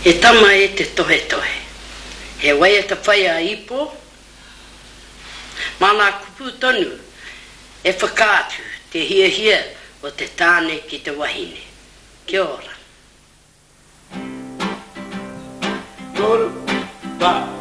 E tama e te tohe tohe. He wai e ta whai a ipo. Mana kupu tonu e whakātu te hia hia o te tāne ki te wahine. Kia ora. Toru, ba.